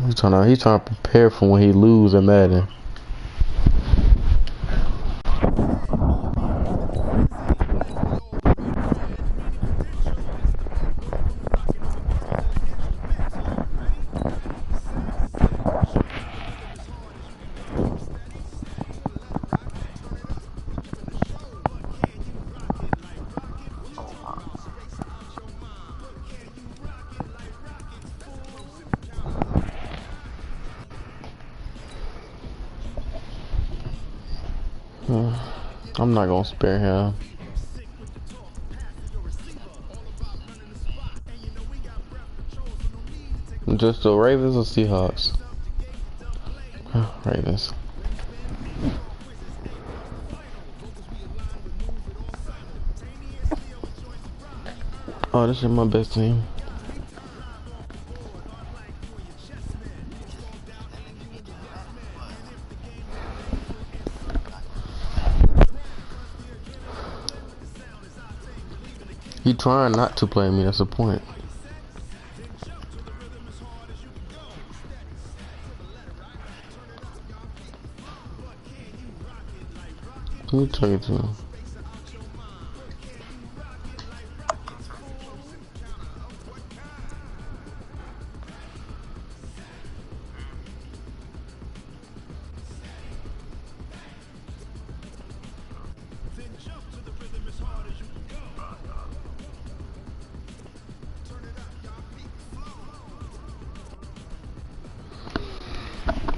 He's trying to prepare for when he lose at Madden. I'm not gonna spare him. Just the Ravens or Seahawks? Ravens. Oh, this is my best team. He trying not to play me, that's the point. Who you talking to?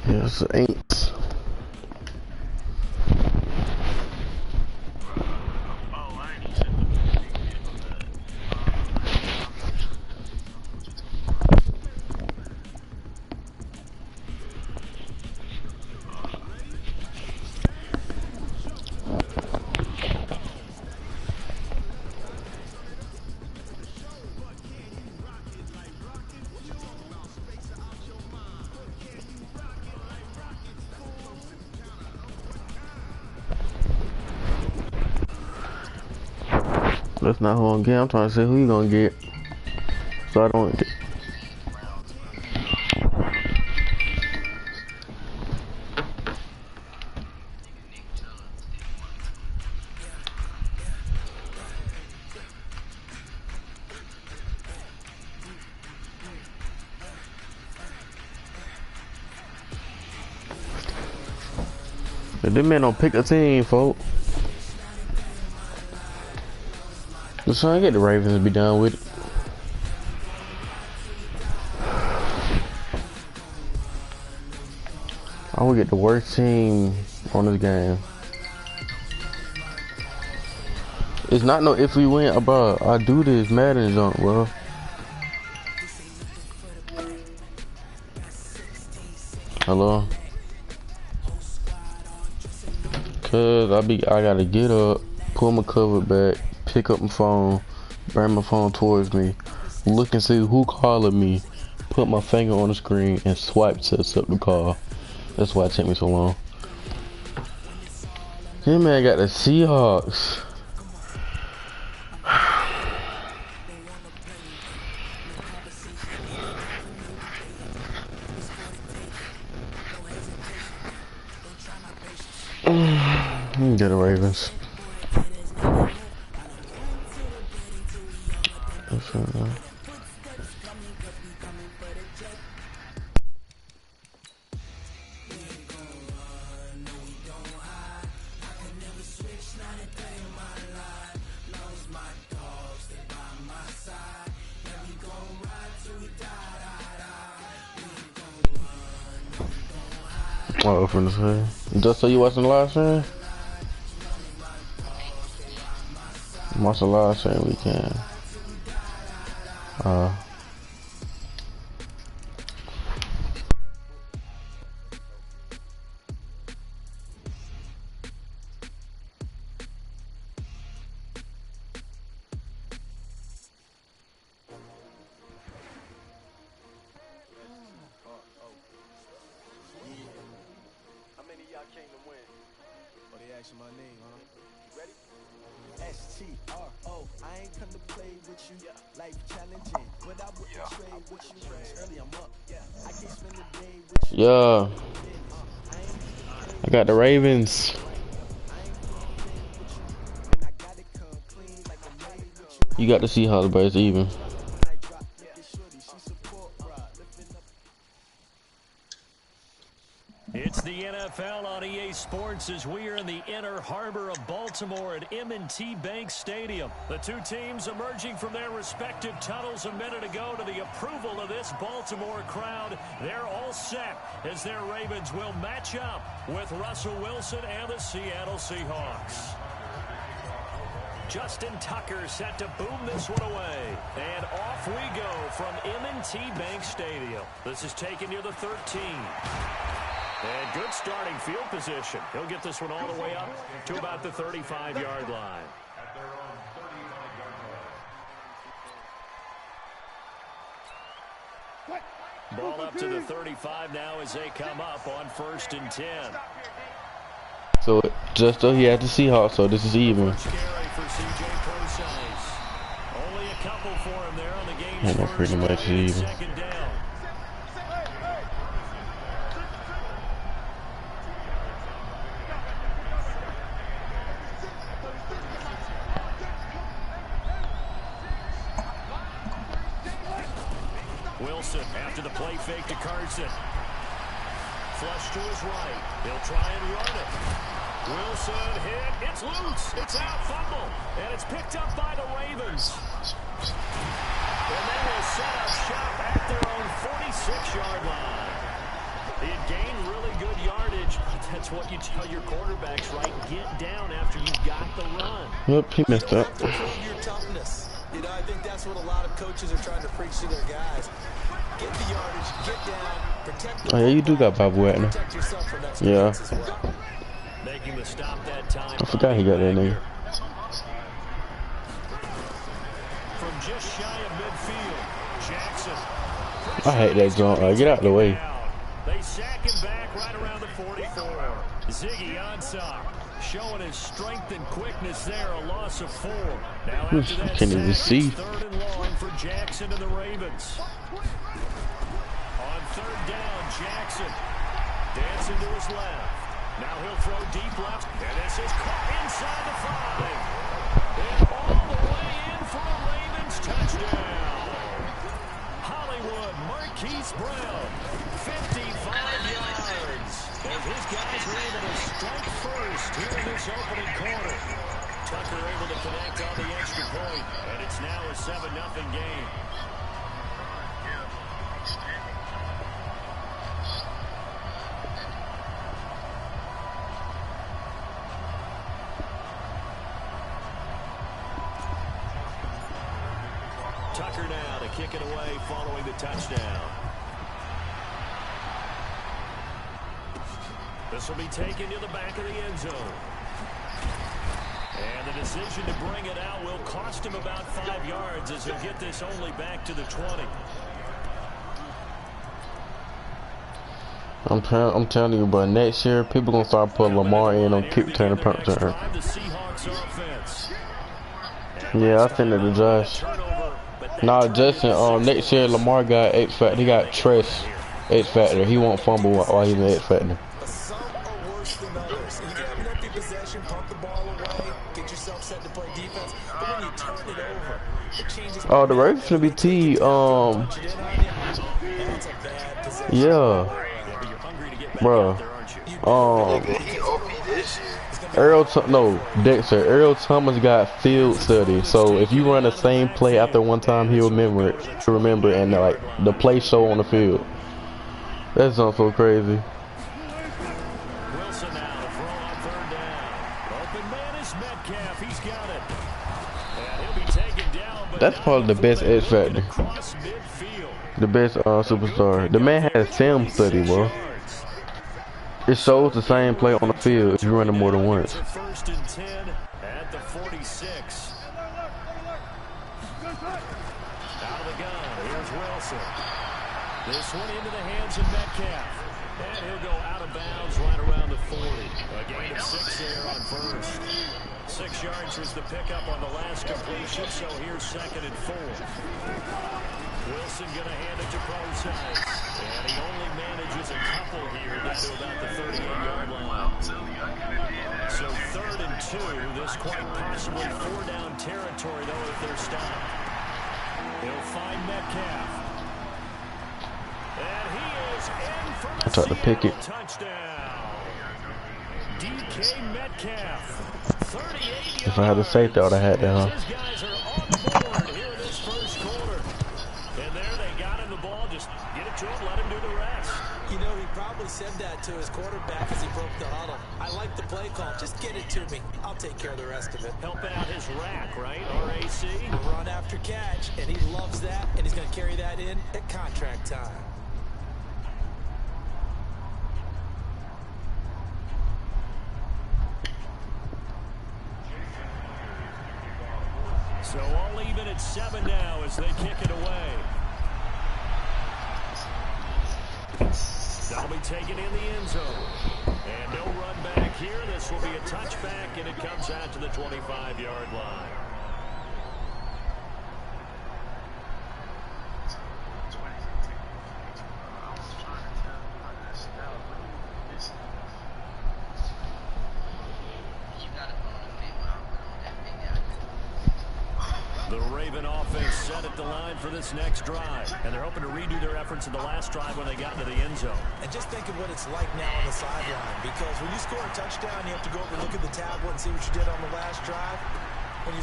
Yes, it ain't. That's not who I'm getting. I'm trying to say who you gonna get. So I don't get. If this man don't pick a team, folks. Just trying to get the Ravens to be done with it. I will get the worst team on this game. It's not no if we win, bro. I do this Madden junk, bro. Hello? Cause I gotta get up, pull my cover back, pick up my phone, bring my phone towards me, look and see who calling me, put my finger on the screen and swipe to accept the call. That's why it took me so long. This man got the Seahawks. Get the Ravens. Oh, from the side. Just so you watching the live stream? Watch the live stream we can. My name, huh? Ready? S-T-R-O. I ain't come to play with you. Life challenging, but I wouldn't trade with you. Early I'm up. I Yeah. I got the Ravens. You got the Seahawks, but it's even. It's the NFL on EA Sports as we are in the inner harbor of Baltimore at M&T Bank Stadium. The two teams emerging from their respective tunnels a minute ago to the approval of this Baltimore crowd. They're all set as their Ravens will match up with Russell Wilson and the Seattle Seahawks. Justin Tucker set to boom this one away. And off we go from M&T Bank Stadium. This is taken near the 13. And good starting field position. He'll get this one all the way up to about the 35-yard line. Ball up to the 35 now as they come up on 1st and 10. So just though he had the Seahawks, so this is even. Scary for CJ Procise. Only a couple for him there on the game's first pretty much even. second down. Wilson after the play fake to Carson. Flush to his right. He'll try and run it. Wilson hit. It's loose. It's out. Fumble. And it's picked up by the Ravens. And they will set up shop at their own 46-yard line. He had gained really good yardage. That's what you tell your quarterbacks, right? Get down after you got the run. Yep, he messed up. Your toughness. You know, I think that's what a lot of coaches are trying to preach to their guys. Get the yardage, get down, protect the Oh yeah, you do got Bob Wagner. protect yourself from that Yeah. as well. Making the stop that time. I forgot he got that nigga. From just shy of midfield, Jackson. I hate that jump. Get out of the way. They sack him back right around the 44. Ziggy Ansah showing his strength and quickness there, a loss of 4. Now after that Can't even sack, see. it's 3rd and long for Jackson and the Ravens. On 3rd down, Jackson dancing to his left. Now he'll throw deep left, and this is caught inside the 5. And all the way in for a Ravens touchdown. Hollywood Marquise Brown, 55 yards. As his guys were able to strike first here in this opening quarter. Tucker able to connect on the extra point, and it's now a 7-0 game. Tucker now to kick it away following the touchdown. This will be taken to the back of the end zone. And the decision to bring it out will cost him about 5 yards as he'll get this only back to the 20. I'm telling you, but next year people gonna start putting Lamar in on kick return and punt return. Yeah, I think that the Josh. Nah, Justin. Next year Lamar got X Factor. He got Tress X Factor. He won't fumble while he's in X Factor. Some are worse than others. You can have an empty possession, pump the ball away, get yourself set to play defense. But when you turn it over, it changes. Oh, the Ravens gonna be T. Yeah. Bruh. Dexter. Earl Thomas got field study. So if you run the same play after one time, he'll remember it. And like the play show on the field. That sounds so crazy. Wilson now to throw on 3rd down. Open man is Metcalf. He's got it. And he'll be taken down. But That's probably the best X Factor. The best superstar. The man has film study, bro. It shows the same play on the field if you run it more than once. 1st and 10 at the 46. Out of the gun. Here's Wilson. This one into the hands of Metcalf. And he'll go out of bounds right around the 40. A gain of 6 there on 1st. 6 yards was the pickup on the last completion, so here's 2nd and 4. Wilson going to hand it to Procise. And he only couple here down to about the 38-yard line. So 3rd and 2. This quite possibly 4-down territory, though, if they're stopped. He'll find Metcalf. And he is in for the Try to pick it. touchdown. DK Metcalf, 38 yards. If I had a safety, I would have had that, His guys are on the board here in this first quarter. And there they got him the ball. Just get it to him, let him do the rest. You know, he probably said that to his quarterback as he broke the huddle. I like the play call. Just get it to me. I'll take care of the rest of it. Helping out his rack, right? RAC. Run after catch, and he loves that, and he's going to carry that in at contract time. So all even at 7 now as they kick it away. That'll be taken in the end zone. And no run back here. This will be a touchback, and it comes out to the 25-yard line. The Raven offense set at the line for this next drive. And they're hoping to redo their efforts in the last drive when they got into the end zone. And just think of what it's like now on the sideline. Because when you score a touchdown, you have to go over and look at the tablet and see what you did on the last drive. When you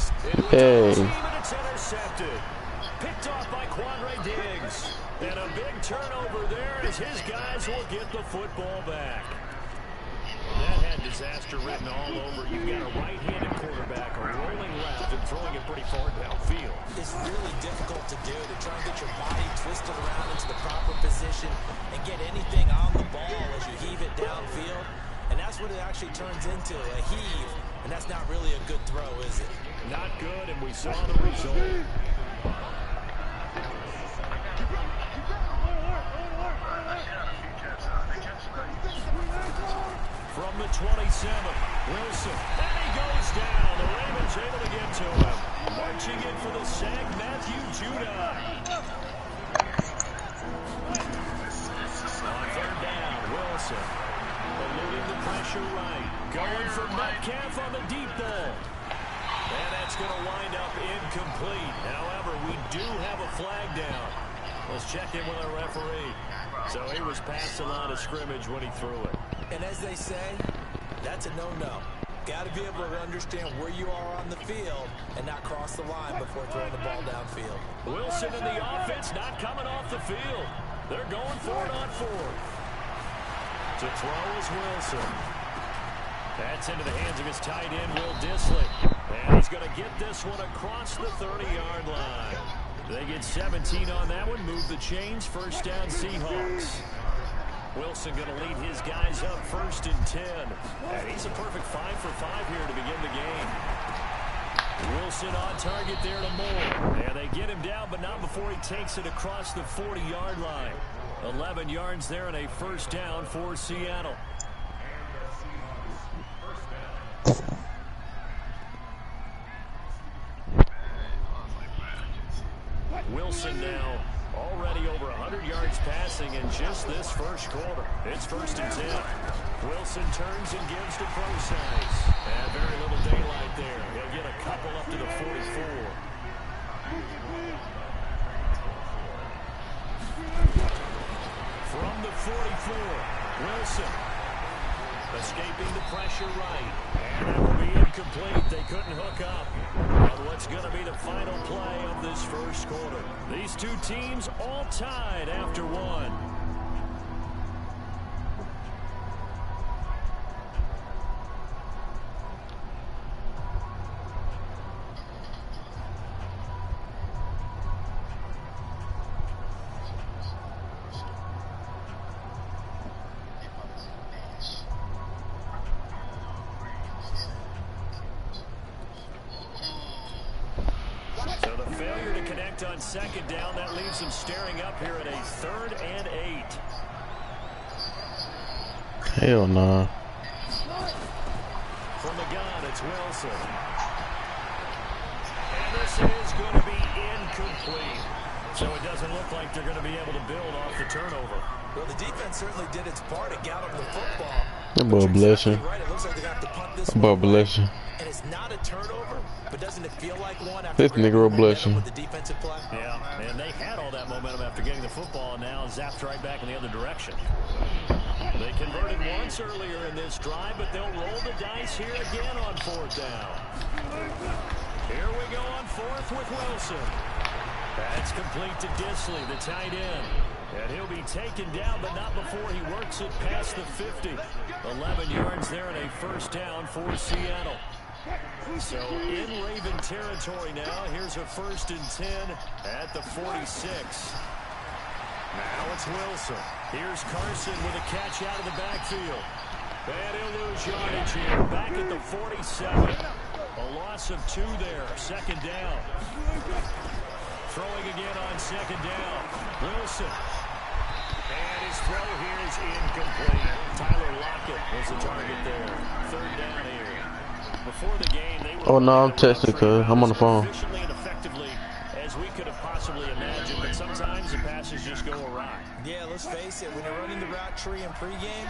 and it's intercepted. Picked off by Quandre Diggs. And a big turnover there as his guys will get the football back. That had disaster written all over. You've got a right-handed quarterback, a rolling left, and throwing it pretty far downfield. It's really difficult to do, to try and get your body twisted around into the proper position and get anything on the ball as you heave it downfield. And that's what it actually turns into, a heave. And that's not really a good throw, is it? Not good, and we saw the result. From the 27, Wilson, and he goes down. The Ravens able to get to him. Marching in for the sack, Matthew Judon. On 3rd down, Wilson, eluding the pressure right. Going for Metcalf on the deep ball. And that's going to wind up incomplete. However, we do have a flag down. Let's check in with our referee. So he was past the line of scrimmage when he threw it. And as they say, that's a no-no. Got to be able to understand where you are on the field and not cross the line before throwing the ball downfield. Wilson and the offense not coming off the field. They're going for it on 4th. To throw is Wilson. That's into the hands of his tight end, Will Dissly. And he's going to get this one across the 30-yard line. They get 17 on that one, move the chains, 1st down Seahawks. Wilson going to lead his guys up 1st and 10. And he's a perfect 5 for 5 here to begin the game. Wilson on target there to Moore. And they get him down, but not before he takes it across the 40-yard line. 11 yards there and a 1st down for Seattle. Wilson now already over 100 yards passing in just this first quarter. It's 1st and 10. Wilson turns and gives to Procise. And very little daylight there. He'll get a couple up to the 44. From the 44, Wilson escaping the pressure right. And that will be incomplete. They couldn't hook up on what's going to be the final play of this first quarter. These two teams all tied after 1. On 2nd down, that leaves them staring up here at a 3rd and 8. Hell nah. From the gun, it's Wilson. And this is going to be incomplete. So it doesn't look like they're going to be able to build off the turnover. Well, the defense certainly did its part to gallop the football. That boy bless you. Right, it looks like they're going to have to punt this That boy one bless you. And it's not a turnover, but doesn't it feel like one after This nigga will bless you. with the defensive play? Yeah, and they had all that momentum after getting the football, and now zapped right back in the other direction. They converted once earlier in this drive, but they'll roll the dice here again on 4th down. Here we go on 4th with Wilson. That's complete to Disley, the tight end. And he'll be taken down, but not before he works it past the 50. 11 yards there and a 1st down for Seattle. So in Raven territory now. Here's a 1st and 10 at the 46. Now it's Wilson. Here's Carson with a catch out of the backfield. And he'll lose yardage here. Back at the 47. A loss of 2 there. 2nd down. Throwing again on 2nd down. Wilson. And his throw here is incomplete. Tyler Lockett was the target there. 3rd down here. Before the game, they were... Oh, no, I'm testing, cuz. I'm on the phone. ...efficiently and effectively as we could have possibly imagined, but sometimes the passes just go awry. Yeah, let's face it, when you're running the route tree in pregame,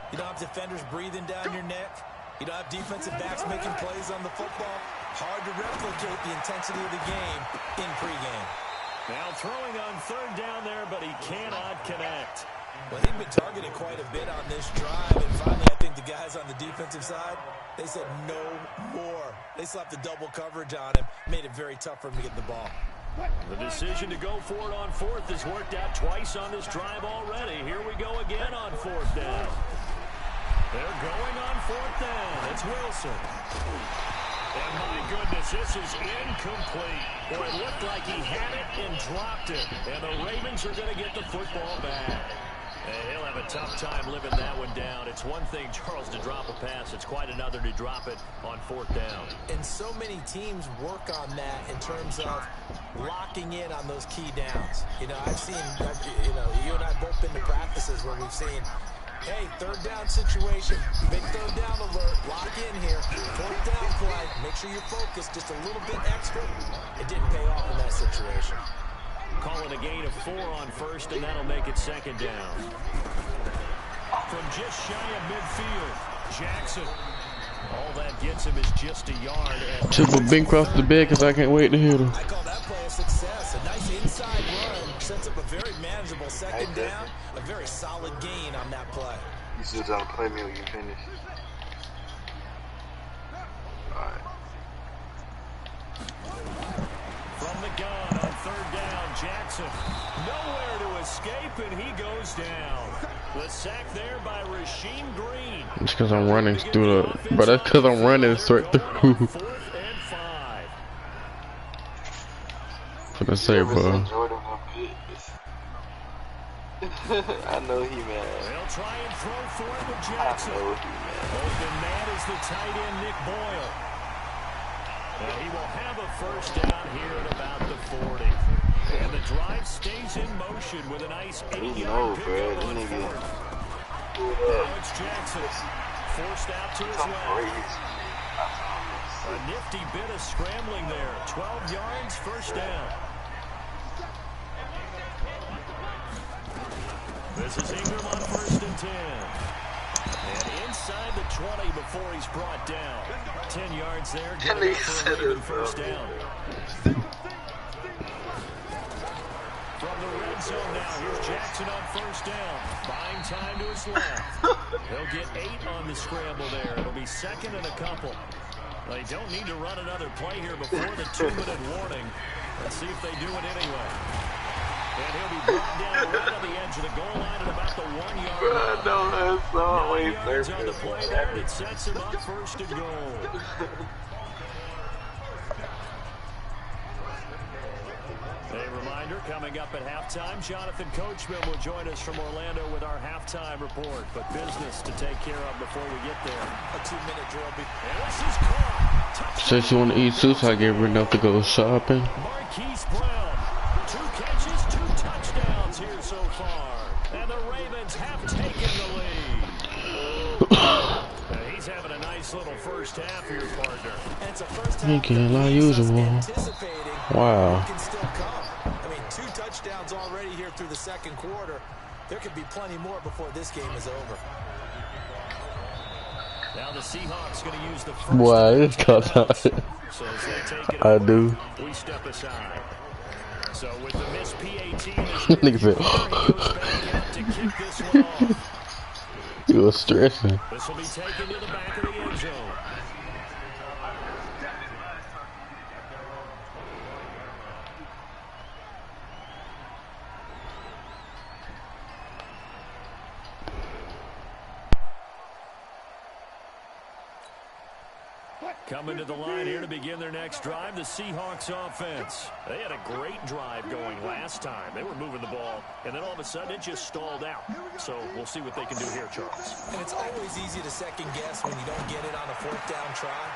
you don't have defenders breathing down your neck. You don't have defensive backs making plays on the football. Hard to replicate the intensity of the game in pregame. Now throwing on 3rd down there, but he cannot connect. Well, he'd been targeted quite a bit on this drive, and finally I think the guys on the defensive side, they said no more. They slapped the double coverage on him, made it very tough for him to get the ball. The decision to go for it on 4th has worked out twice on this drive already. Here we go again on 4th down. They're going on 4th down. It's Wilson. And my goodness, this is incomplete. Boy, it looked like he had it and dropped it. And the Ravens are going to get the football back. And he'll have a tough time living that one down. It's one thing, Charles, to drop a pass. It's quite another to drop it on 4th down. And so many teams work on that in terms of locking in on those key downs. You know, I've seen, you and I both been to practices where we've seen, hey, 3rd down situation, big 3rd down alert, lock in here, 4th down play, make sure you're focused just a little bit extra. It didn't pay off in that situation. Calling a gain of 4 on 1st, and that'll make it 2nd down. From just shy of midfield, Jackson. All that gets him is just a yard. Triple bing across the bed because I can't wait to hit him. I call that play a success. A nice inside run sets up a very manageable 2nd down. A very solid gain on that play. You should just play me when you finish. Alright. From the gun on 3rd down, Jackson. Nowhere to escape, and he goes down. The sack there by Rasheem Green. It's because I'm running through the... But that's because I'm running straight through. 4th and 5. For the say, bro. I know he mad. They'll try and throw for it with I Jackson. know he mad. Open man is the tight end, Nick Boyle. And he will have a 1st down here at about the 40. And the drive stays in motion with a nice 8-yard pickup on 4th. Now it's Jackson. Forced out to his left. A nifty bit of scrambling there. 12 yards, 1st down. This is Ingram on 1st and 10. And inside the 20 before he's brought down. 10 yards there. Good enough for a Raven 1st down. From the red zone now, here's Jackson on 1st down. Buying time to his left. They'll get 8 on the scramble there. It'll be 2nd and a couple. They don't need to run another play here before the 2-minute warning. Let's see if they do it anyway. And he'll be brought down right on the edge of the goal line at about the 1-yard line. No, that's always 9 yards on the play there, and it sets him up 1st and goal. A reminder, coming up at halftime, Jonathan Coachman will join us from Orlando with our halftime report. But business to take care of before we get there. A 2-minute drill. And this is caught. Said she want to eat soup, so I gave her enough to go shopping. Marquise Brown, 2 catches, 2 touchdowns here so far. And the Ravens have taken the lead. And he's having a nice little first half here, partner. And it's a first half Making it like usual. anticipating Wow. can still come. I mean, 2 touchdowns already here through the second quarter. There could be plenty more before this game is over. Now the Seahawks going to use the first. Boy, it's cut out. So as they take it I over, do. we step aside. So with the missed PAT, Nigga said, goes back out to kick this one off. you was stressing. This will be taken to the back of the end zone. Coming to the line here to begin their next drive, the Seahawks offense. They had a great drive going last time. They were moving the ball, and then all of a sudden it just stalled out. So we'll see what they can do here, Charles. And it's always easy to second guess when you don't get it on a 4th down try.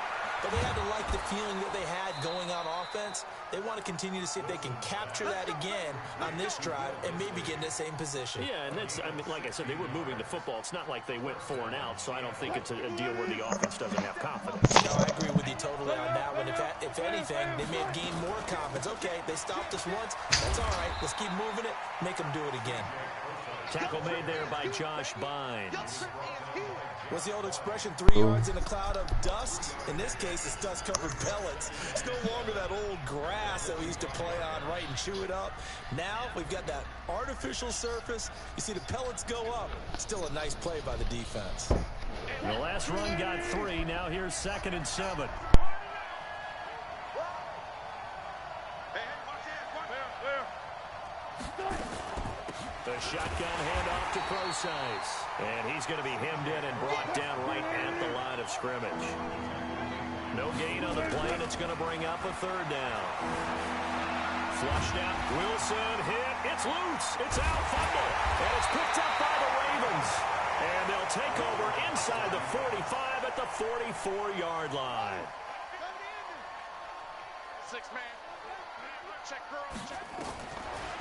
But they had to like the feeling that they had going on offense. They want to continue to see if they can capture that again on this drive and maybe get in the same position. Yeah, and that's, I mean, like I said, they were moving the football. It's not like they went 4 and out, so I don't think it's a deal where the offense doesn't have confidence. No, I agree with you totally on that one. If anything, they may have gained more confidence. Okay, they stopped us once. That's all right. Let's keep moving it. Make them do it again. Tackle made there by Josh Bynes. What's the old expression, 3 yards in a cloud of dust? In this case, it's dust-covered pellets. It's no longer that old grass that we used to play on, right, and chew it up. Now we've got that artificial surface. You see the pellets go up. Still a nice play by the defense. The last run got 3. Now here's 2nd and 7. The shotgun handoff to Procise. And he's going to be hemmed in and brought down right at the line of scrimmage. No gain on the play, and it's going to bring up a 3rd down. Flushed out. Wilson hit. It's loose. It's out. Fumble. And it's picked up by the Ravens. And they'll take over inside the 45 at the 44-yard line. 6-man. Check, girl. Check.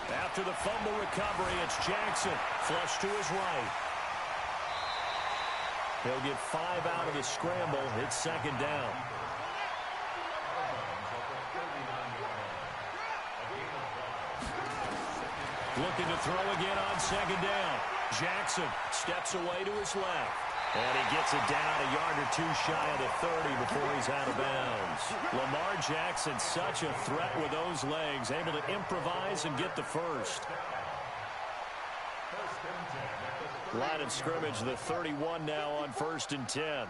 After the fumble recovery, it's Jackson. Flush to his right. He'll get 5 out of the scramble. It's 2nd down. Looking to throw again on 2nd down. Jackson steps away to his left. And he gets it down a yard or 2 shy of the 30 before he's out of bounds. Lamar Jackson, such a threat with those legs, able to improvise and get the first. Line of scrimmage, the 31 now on 1st and 10.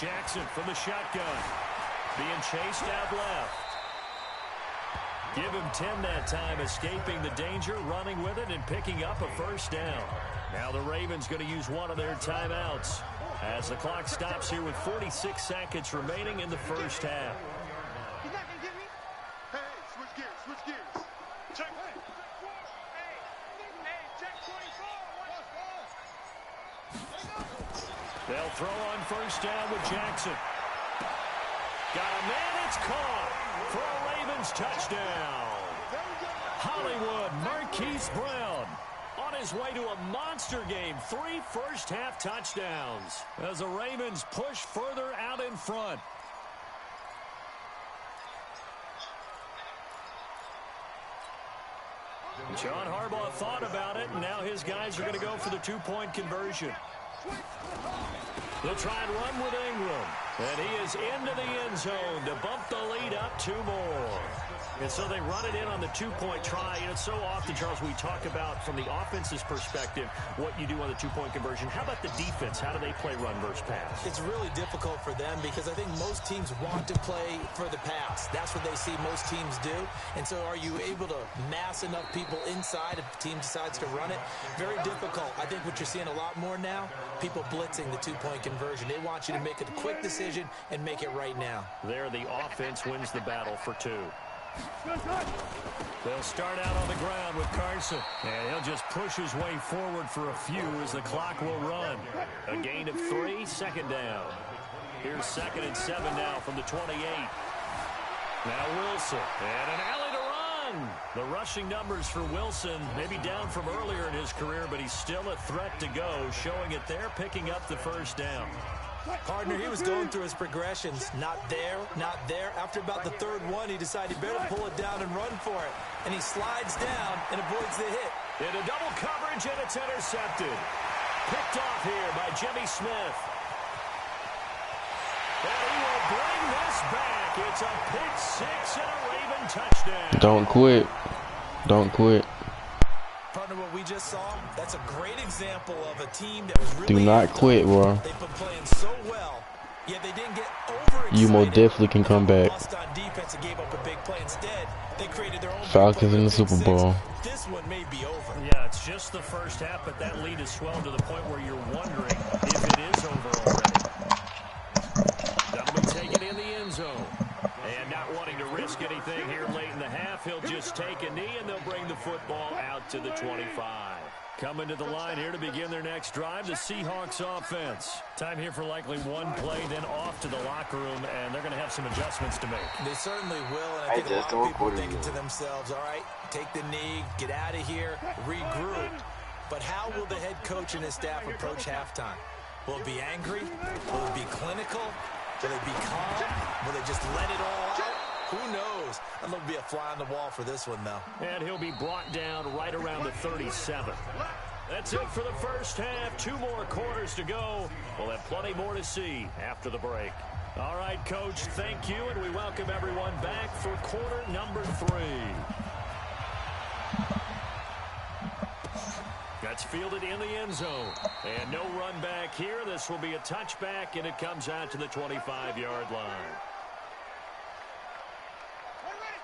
Jackson from the shotgun. Being chased out left. Give him 10 that time, escaping the danger, running with it, and picking up a 1st down. Now the Ravens going to use one of their timeouts as the clock stops here with 46 seconds remaining in the 1st half. He's not going to get me? Hey, switch gears, switch gears. Check. Hey, check 24. They'll throw on 1st down with Jackson. Got a man, it's caught for a Ravens touchdown. Hollywood Marquise Brown on his way to a monster game. 3 first-half touchdowns as the Ravens push further out in front. John Harbaugh thought about it, and now his guys are going to go for the 2-point conversion. They'll try and run with Ingram. And he is into the end zone to bump the lead up 2 more. And so they run it in on the 2-point try. And it's so often, Charles, we talk about from the offense's perspective what you do on the 2-point conversion. How about the defense? How do they play run versus pass? It's really difficult for them because I think most teams want to play for the pass. That's what they see most teams do. And so are you able to mass enough people inside if the team decides to run it? Very difficult. I think what you're seeing a lot more now, people blitzing the 2-point conversion. They want you to make a quick decision and make it right now. There, the offense wins the battle for 2. They'll start out on the ground with Carson. And he'll just push his way forward for a few as the clock will run. A gain of 3, 2nd down. Here's 2nd and 7 now from the 28. Now Wilson. And an alley to run. The rushing numbers for Wilson maybe down from earlier in his career, but he's still a threat to go. Showing it there, picking up the 1st down. Partner, he was going through his progressions. Not there, not there. After about the third one, he decided he better pull it down and run for it. And he slides down and avoids the hit. Into double coverage, and it's intercepted. Picked off here by Jimmy Smith. And he will bring this back. It's a pick six and a Raven touchdown. Don't quit. Don't quit. Partner, what we just saw, that's a great example of a team that was really Do not quit, bro. They've been playing so well, yet they didn't get overexcited. You most definitely can come back. Bust on defense and gave up a big play. Instead, they created their own Falcons in the Super Bowl. This one may be over. Yeah, it's just the first half, but that lead has swelled to the point where you're wondering if it is over already. That'll be taken in the end zone. And not wanting to risk anything here late in the half, he'll just take a knee, and they'll bring the football out to the 25. Coming to the line here to begin their next drive, the Seahawks offense. Time here for likely one play, then off to the locker room, and they're going to have some adjustments to make. They certainly will, and I think a lot of people are thinking to themselves, all right, take the knee, get out of here, regroup. But how will the head coach and his staff approach halftime? Will it be angry? Will it be clinical? Will they be calm? Will they just let it all out? Who knows? I'm going to be a fly on the wall for this one, though. And he'll be brought down right around the 37. That's it for the first half. 2 more quarters to go. We'll have plenty more to see after the break. All right, Coach, thank you, and we welcome everyone back for quarter number 3. That's fielded in the end zone. And no run back here. This will be a touchback, and it comes out to the 25-yard line.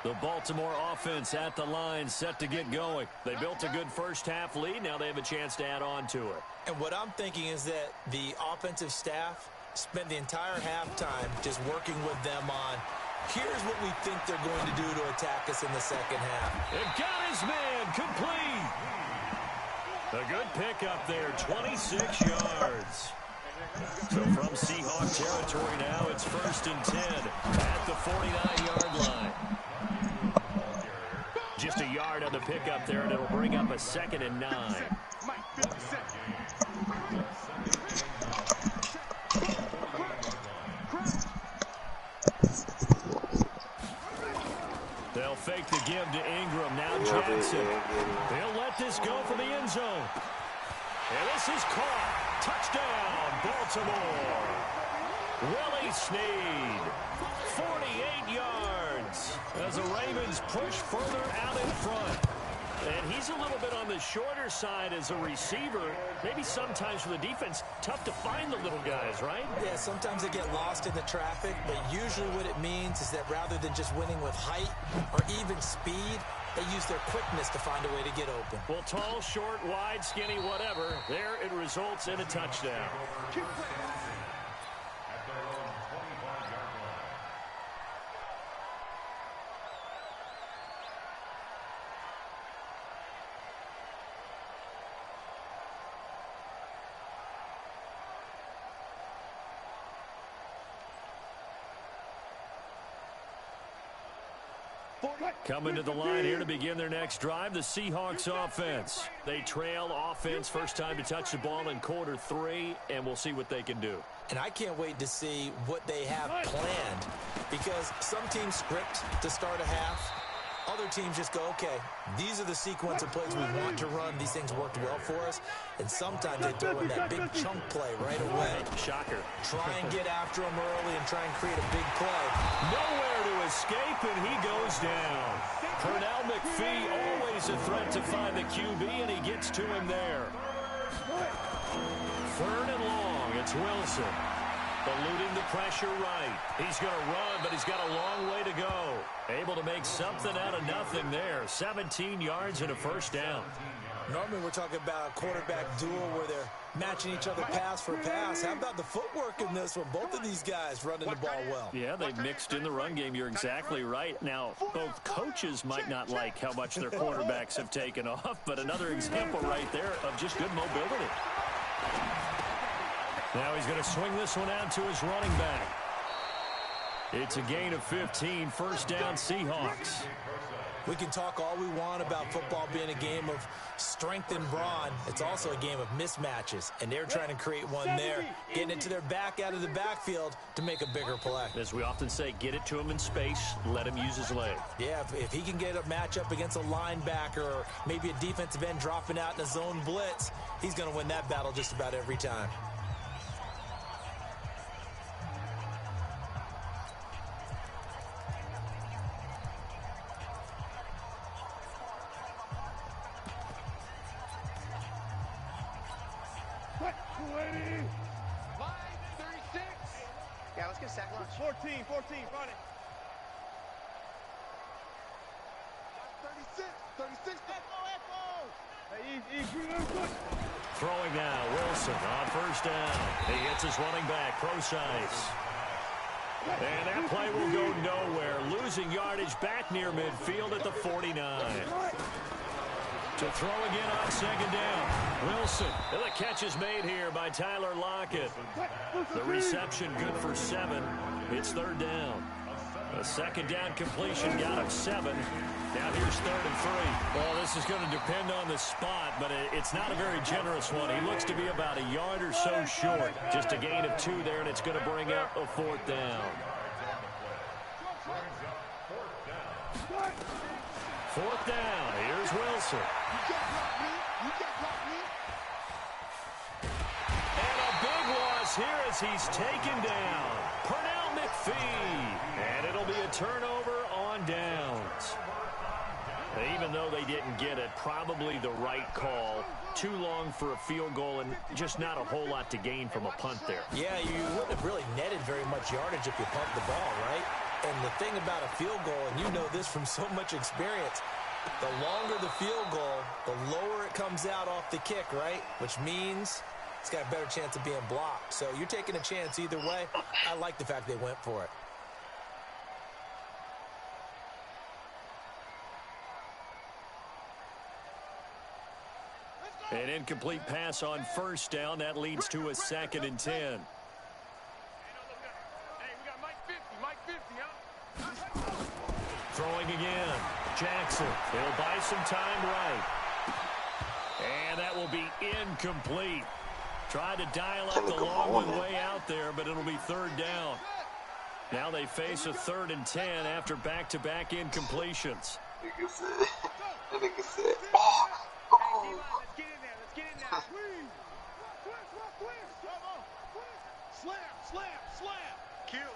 The Baltimore offense at the line, set to get going. They built a good first-half lead. Now they have a chance to add on to it. And what I'm thinking is that the offensive staff spent the entire halftime just working with them on, here's what we think they're going to do to attack us in the second half. They've got his man complete. A good pickup there, 26 yards. So from Seahawk territory now, it's 1st and 10 at the 49-yard line. Just a yard on the pickup there, and it'll bring up a 2nd and 9. They'll fake the give to Ingram. Now Jackson. They'll let this go for the end zone. And this is caught. Touchdown, Baltimore. Willie Snead. 48 yards as the Ravens push further out in front. And he's a little bit on the shorter side as a receiver. Maybe sometimes for the defense, tough to find the little guys, right? Yeah, sometimes they get lost in the traffic, but usually what it means is that rather than just winning with height or even speed, they use their quickness to find a way to get open. Well, tall, short, wide, skinny, whatever, there it results in a touchdown. Coming to the line here to begin their next drive, the Seahawks offense. They trail offense, first time to touch the ball in quarter 3, and we'll see what they can do. And I can't wait to see what they have planned, because some teams script to start a half. Other teams just go, okay, these are the sequence of plays we want to run. These things worked well for us. And sometimes they throw in that big chunk play right away. Shocker. Try and get after him early and try and create a big play. Nowhere to escape, and he goes down. Pernell McPhee, always a threat to find the QB, and he gets to him there. 3rd and long, it's Wilson. Eluding the pressure right. He's going to run, but he's got a long way to go. Able to make something out of nothing there. 17 yards and a first down. Normally we're talking about a quarterback duel where they're matching each other pass for pass. How about the footwork in this one? Both of these guys running the ball well. Yeah, they've mixed in the run game. You're exactly right. Now, both coaches might not like how much their quarterbacks have taken off, but another example right there of just good mobility. Now he's going to swing this one out to his running back. It's a gain of 15, first down Seahawks. We can talk all we want about football being a game of strength and brawn. It's also a game of mismatches, and they're trying to create one there, getting it to their back out of the backfield to make a bigger play. As we often say, get it to him in space, let him use his leg. Yeah, if he can get a matchup against a linebacker or maybe a defensive end dropping out in a zone blitz, he's going to win that battle just about every time. Yeah, let's get a sack lunch. 14, run it. 36. Echo. Throwing now, Wilson on first down. He hits his running back, Procise. And that play will go nowhere. Losing yardage back near midfield at the 49. To throw again on second down. Wilson. And the catch is made here by Tyler Lockett. The reception good for 7. It's third down. A second down completion got him 7. Now here's 3rd and 3. Well, this is going to depend on the spot, but it's not a very generous one. He looks to be about a yard or so short. Just a gain of 2 there, and it's going to bring up a 4th down. 4th down. Here's Wilson. And a big loss here as he's taken down. Pernell McPhee. And it'll be a turnover on downs. Even though they didn't get it, probably the right call. Too long for a field goal and just not a whole lot to gain from a punt there. Yeah, you wouldn't have really netted very much yardage if you pumped the ball, right? And the thing about a field goal, and you know this from so much experience, the longer the field goal, the lower it comes out off the kick, right? Which means it's got a better chance of being blocked. So you're taking a chance either way. I like the fact they went for it. An incomplete pass on first down. That leads to a 2nd and 10. Hey, we got Mike 50, huh? Throwing again. Jackson. He'll buy some time right. And that will be incomplete. Tried to dial up the long way out there, but it'll be 3rd down. Now they face a 3rd and 10 after back-to-back incompletions. That nigga said, Let's get in there. Slam. Kill.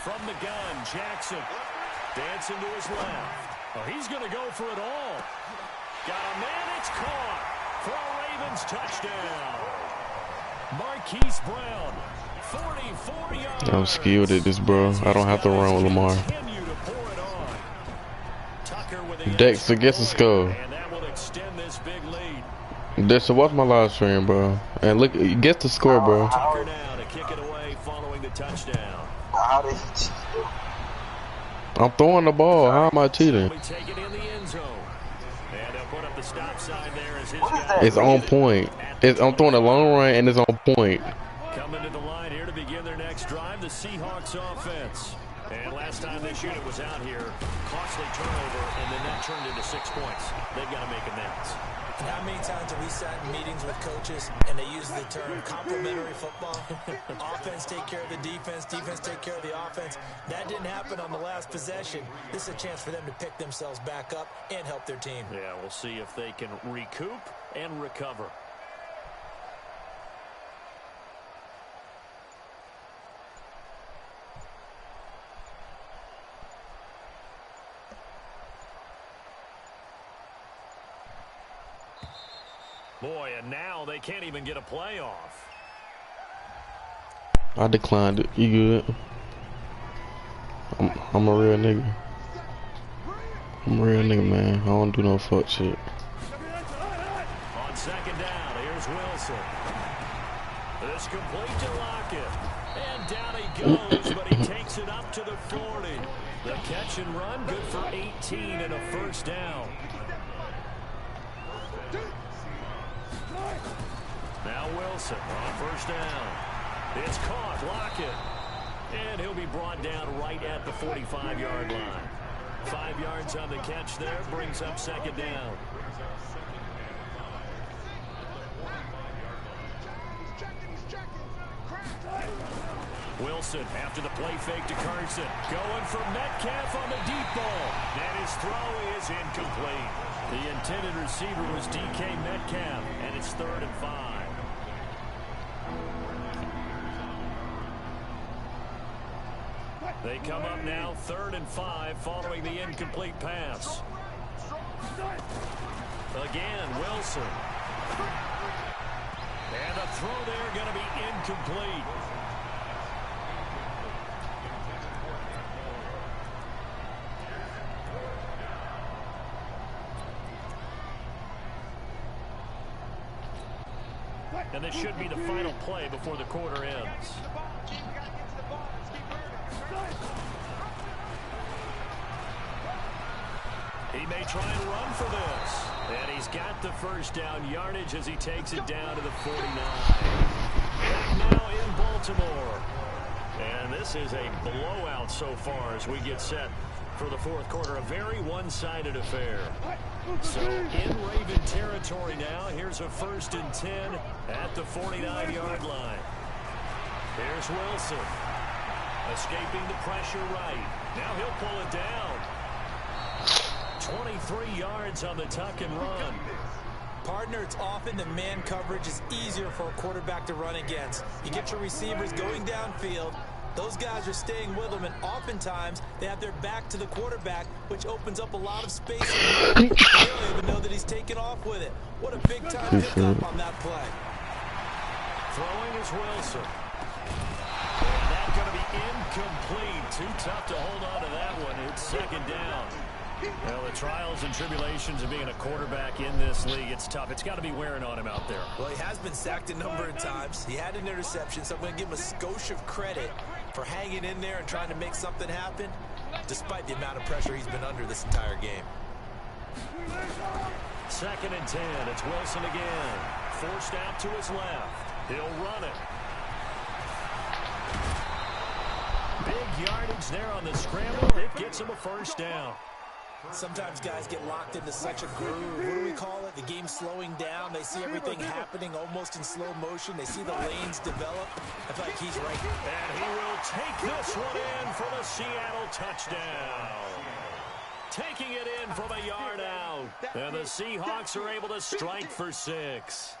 From the gun, Jackson. Dancing to his left. Oh, he's going to go for it all. Got a man, it's caught. For a Ravens touchdown. Marquise Brown, 44 yards. I'm skilled at this, bro. I don't have to run with Lamar. Dexter gets a score. And that will extend this big lead. Dexter, watch my live stream, bro. And look, get the score, bro. Tucker now to kick it away following the touchdown. how did he cheat? I'm throwing the ball. How am I cheating? Take it in the end zone. And they'll put up the stop sign there as his It's on point. I'm throwing a long run and it's on point. coming to the line here to begin their next drive, the Seahawks offense. And last time this unit was out here, costly turnover, and then that turned into 6 points. They've got to make amends. How many times have we sat in meetings with coaches and they use the term complementary football? Offense take care of the defense, defense take care of the offense. That didn't happen on the last possession. This is a chance for them to pick themselves back up and help their team. Yeah, we'll see if they can recoup and recover. Boy, and now they can't even get a playoff. I declined it. You good? I'm a real nigga. I'm a real nigga, man. I don't do no fuck shit. On second down, here's Wilson. This complete to Lockett. And down he goes, but he takes it up to the 40. The catch and run, good for 18 and a first down. Now Wilson on first down. It's caught, Lockett. And he'll be brought down right at the 45-yard line. 5 yards on the catch there. Brings up second down. Wilson after the play fake to Carson. Going for Metcalf on the deep ball. And his throw is incomplete. The intended receiver was DK Metcalf. And it's 3rd and 5. They come up now 3rd and 5 following the incomplete pass. Again, Wilson. And the throw there going to be incomplete. And this should be the final play before the quarter ends. He may try and run for this. And he's got the first down yardage as he takes it down to the 49. Back now in Baltimore. And this is a blowout so far as we get set for the 4th quarter. A very one-sided affair. So in Raven territory now. Here's a 1st and 10 at the 49-yard line. Here's Wilson. Escaping the pressure right. Now he'll pull it down. 23 yards on the tuck and run. Partner, it's often the man coverage is easier for a quarterback to run against. You get your receivers going downfield. Those guys are staying with them, and oftentimes they have their back to the quarterback, which opens up a lot of space. They don't even know that he's taken off with it. What a big-time pickup on that play. Throwing is Wilson. And that's going to be incomplete. Too tough to hold on to that one. It's 2nd down. Well, the trials and tribulations of being a quarterback in this league, it's tough. It's got to be wearing on him out there. Well, he has been sacked a number of times. He had an interception, so I'm going to give him a skosh of credit for hanging in there and trying to make something happen, despite the amount of pressure he's been under this entire game. 2nd and 10. It's Wilson again. Forced out to his left. He'll run it. Big yardage there on the scramble. It gets him a 1st down. Sometimes guys get locked into such a groove. What do we call it? The game's slowing down. They see everything happening almost in slow motion. They see the lanes develop. I feel like he's right. And he will take this one in for the Seattle touchdown. Taking it in from a yard out. And the Seahawks are able to strike for 6.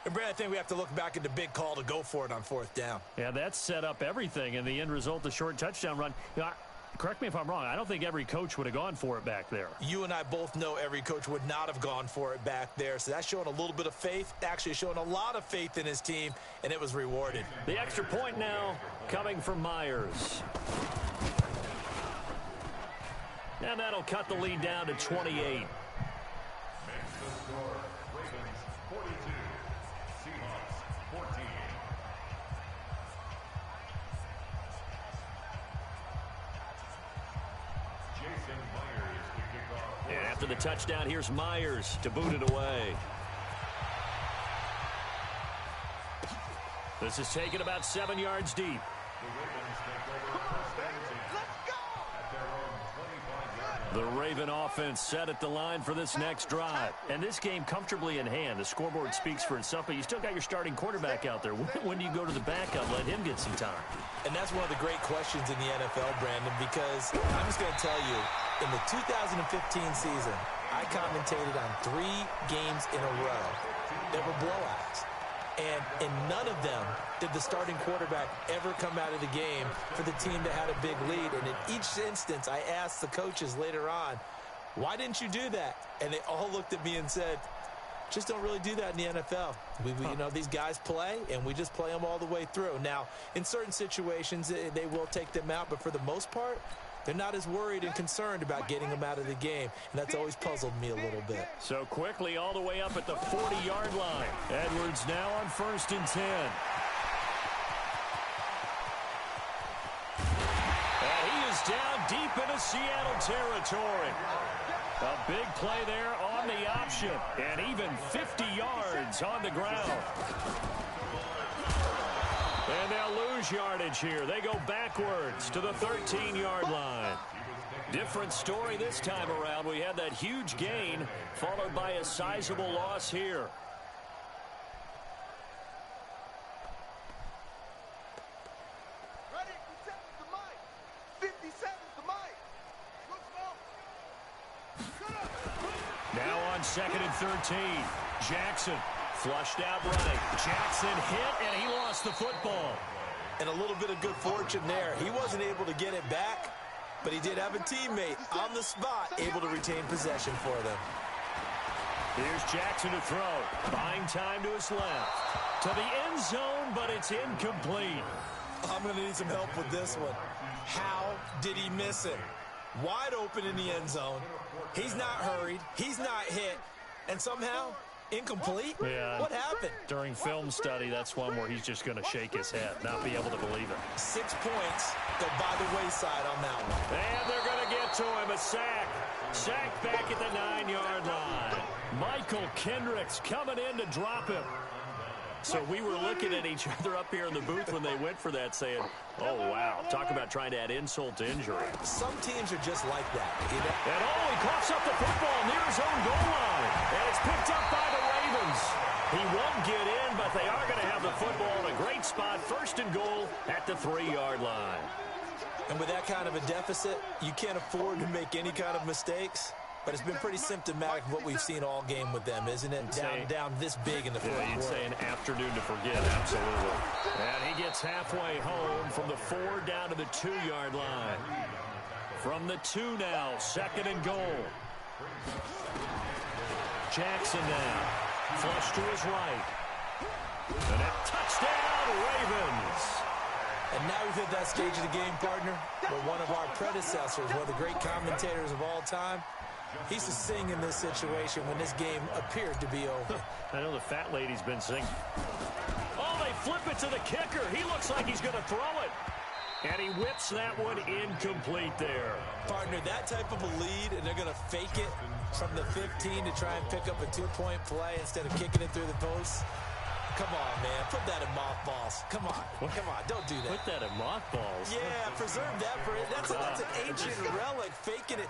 And Brad, I think we have to look back at the big call to go for it on 4th down. Yeah, that set up everything. And the end result, the short touchdown run. You know, correct me if I'm wrong. I don't think every coach would have gone for it back there. You and I both know every coach would not have gone for it back there. So that's showing a little bit of faith, actually showing a lot of faith in his team, and it was rewarded. The extra point now coming from Myers. And that'll cut the lead down to 28. And after the touchdown, here's Myers to boot it away. This is taken about 7 yards deep. The Raven offense set at the line for this next drive. And this game comfortably in hand. The scoreboard speaks for itself, but you still got your starting quarterback out there. When do you go to the backup, let him get some time? And that's one of the great questions in the NFL, Brandon, because I'm just going to tell you, in the 2015 season, I commentated on 3 games in a row that were blowouts. And in none of them did the starting quarterback ever come out of the game for the team that had a big lead. And in each instance, I asked the coaches later on, why didn't you do that? And they all looked at me and said, just don't really do that in the NFL. You know, these guys play, and we just play them all the way through. Now, in certain situations, they will take them out, but for the most part, they're not as worried and concerned about getting them out of the game, and that's always puzzled me a little bit. So quickly all the way up at the 40-yard line. Edwards now on 1st and 10. And he is down deep into Seattle territory. A big play there on the option, and even 50 yards on the ground. And they'll lose yardage here. They go backwards to the 13-yard line. Different story this time around. We had that huge gain followed by a sizable loss here. Ready? 57's the mic. 57's the mic. Let's go. Now on 2nd and 13. Jackson flushed out right. Jackson hit, and he lost the football. And a little bit of good fortune there. He wasn't able to get it back, but he did have a teammate on the spot able to retain possession for them. Here's Jackson to throw. Buying time to his left. To the end zone, but it's incomplete. I'm going to need some help with this one. How did he miss it? Wide open in the end zone. He's not hurried. He's not hit. And somehow, incomplete? Yeah. What happened? During film study, that's one where he's just going to shake his head, not be able to believe it. 6 points go by the wayside on that one. And they're going to get to him. A sack. Sack back at the 9-yard line. Michael Kendricks coming in to drop him. So we were looking at each other up here in the booth when they went for that, saying, oh, wow, talk about trying to add insult to injury. Some teams are just like that. You know? And he coughs up the football near his own goal line. And it's picked up by the Ravens. He won't get in, but they are going to have the football in a great spot, 1st and goal at the 3-yard line. And with that kind of a deficit, you can't afford to make any kind of mistakes. But it's been pretty symptomatic of what we've seen all game with them, isn't it? Down this big in the fourth quarter. You'd say an afternoon to forget, absolutely. And he gets halfway home from the 4 down to the 2-yard line. From the 2 now, 2nd and goal. Jackson now, flush to his right. And a touchdown, Ravens. And now we've hit that stage of the game, partner, where one of our predecessors, one of the great commentators of all time, he used to sing in this situation when this game appeared to be over. I know the fat lady's been singing. Oh, they flip it to the kicker. He looks like he's going to throw it. And he whips that one incomplete there. Partner, that type of a lead, and they're going to fake it from the 15 to try and pick up a 2-point play instead of kicking it through the post. Come on, man. Put that in mothballs. Come on. Come on. Don't do that. Put that in mothballs? Yeah, preserve that for it. That's an ancient relic, faking it.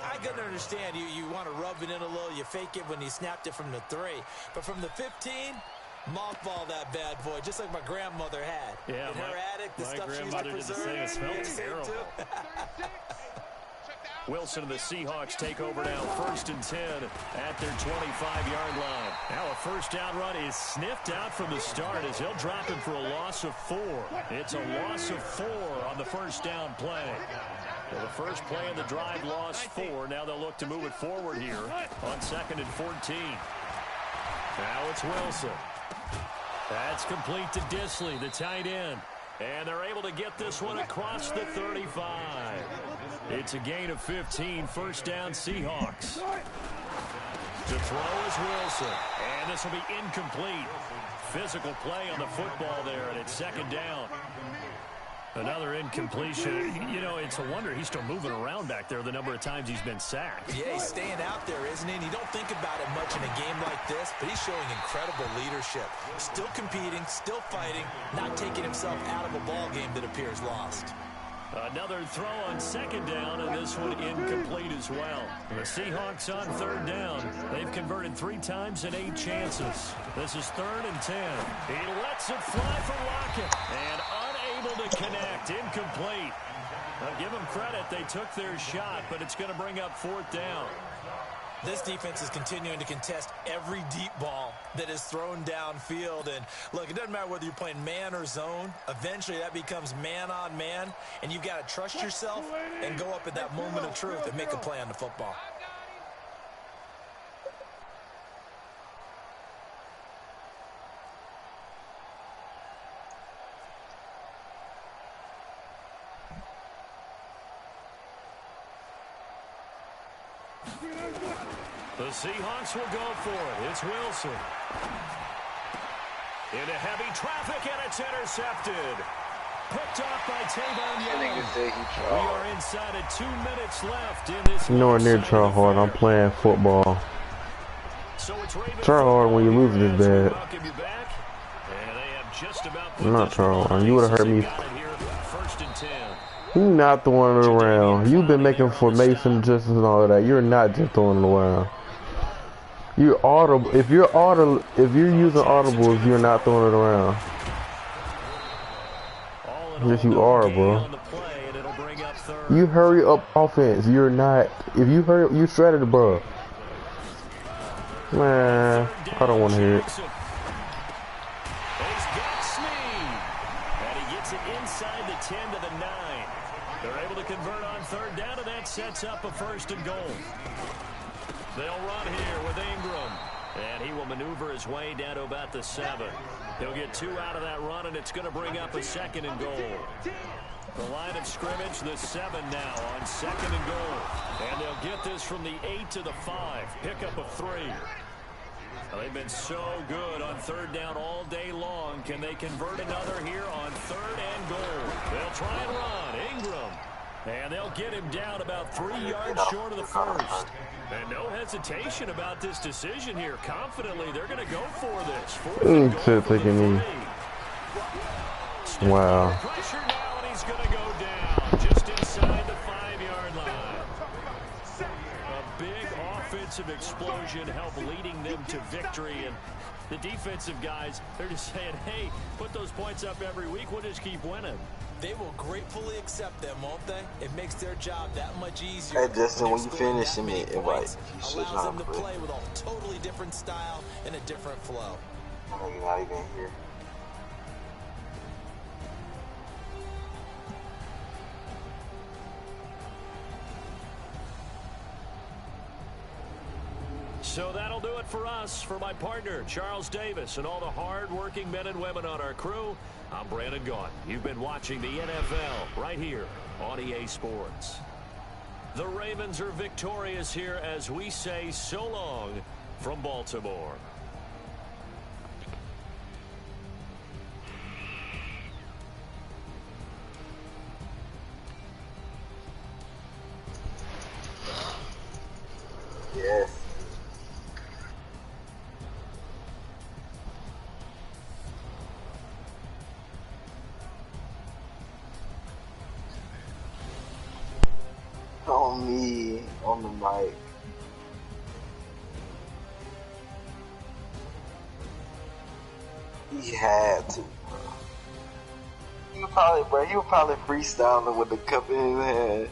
I can understand. You want to rub it in a little. You fake it when you snapped it from the 3. But from the 15, mothball that bad boy, just like my grandmother had. Yeah, in her attic, the stuff she used to preserve. It smelled terrible. Wilson and the Seahawks take over now, 1st and 10 at their 25-yard line. Now a 1st down run is sniffed out from the start as he'll drop him for a loss of 4. It's a loss of 4 on the 1st down play. Well, the first play in the drive lost 4. Now they'll look to move it forward here on 2nd and 14. Now it's Wilson. That's complete to Disley, the tight end. And they're able to get this one across the 35. It's a gain of 15, 1st down Seahawks. To throw is Wilson. And this will be incomplete. Physical play on the football there, and it's 2nd down. Another incompletion. You know, it's a wonder he's still moving around back there the number of times he's been sacked. Yeah, he's staying out there, isn't he? And you don't think about it much in a game like this, but he's showing incredible leadership. Still competing, still fighting, not taking himself out of a ball game that appears lost. Another throw on 2nd down, and this one incomplete as well. The Seahawks on 3rd down. They've converted 3 times in 8 chances. This is 3rd and 10. He lets it fly for Lockett, and unable to connect. Incomplete. I'll give them credit. They took their shot, but it's going to bring up 4th down. This defense is continuing to contest every deep ball that is thrown downfield. And, look, it doesn't matter whether you're playing man or zone. Eventually, that becomes man on man. And you've got to trust yourself and go up at that moment of truth and make a play on the football. The Seahawks will go for it. It's Wilson. Into heavy traffic, and it's intercepted. Picked off by Tavon Young. We are inside of 2 minutes left in this. Nowhere near try hard. I'm playing football. So it's Ravens try hard when you're losing this bad. welcome you back. And they have just about I'm not trolling. You would have heard me. First and 10. You not throwing it around. You've been making formation adjustments and all of that. You're not just throwing it around. You're audible. If you're using audibles, you're not throwing it around. Yes, you are, bro. You hurry up offense. You're not. If you hurry up, you shredded it, bro. Man, I don't want to hear it. He's got Snead. And he gets it inside the 10 to the 9. They're able to convert on third down, and that sets up a first and goal. They'll run here with Ingram. And he will maneuver his way down to about the 7. He'll get 2 out of that run, and it's going to bring up a second and goal. The line of scrimmage, the 7 now on second and goal. And they'll get this from the 8 to the 5. Pickup of 3. Well, they've been so good on third down all day long. Can they convert another here on third and goal? They'll try and run. Ingram. And they'll get him down about 3 yards short of the first. And no hesitation about this decision here. Confidently, they're going to go for this. Fourth and goal for the 3. Wow. Pressure now, and he's going to go down just inside the 5-yard line. A big offensive explosion helped leading them to victory. And the defensive guys, they're just saying, hey, put those points up every week. We'll just keep winning. They will gratefully accept them, won't they? It makes their job that much easier. Hey, Justin, when you finish me, invite. You should allows them to quit. play with a totally different style and a different flow. I know you're not even here. So that'll do it for us. For my partner, Charles Davis, and all the hard-working men and women on our crew, I'm Brandon Gaughan. You've been watching the NFL right here on EA Sports. The Ravens are victorious here as we say so long from Baltimore. Yes. On me, on the mic. He had to, bro. He was probably freestyling with the cup in his hand.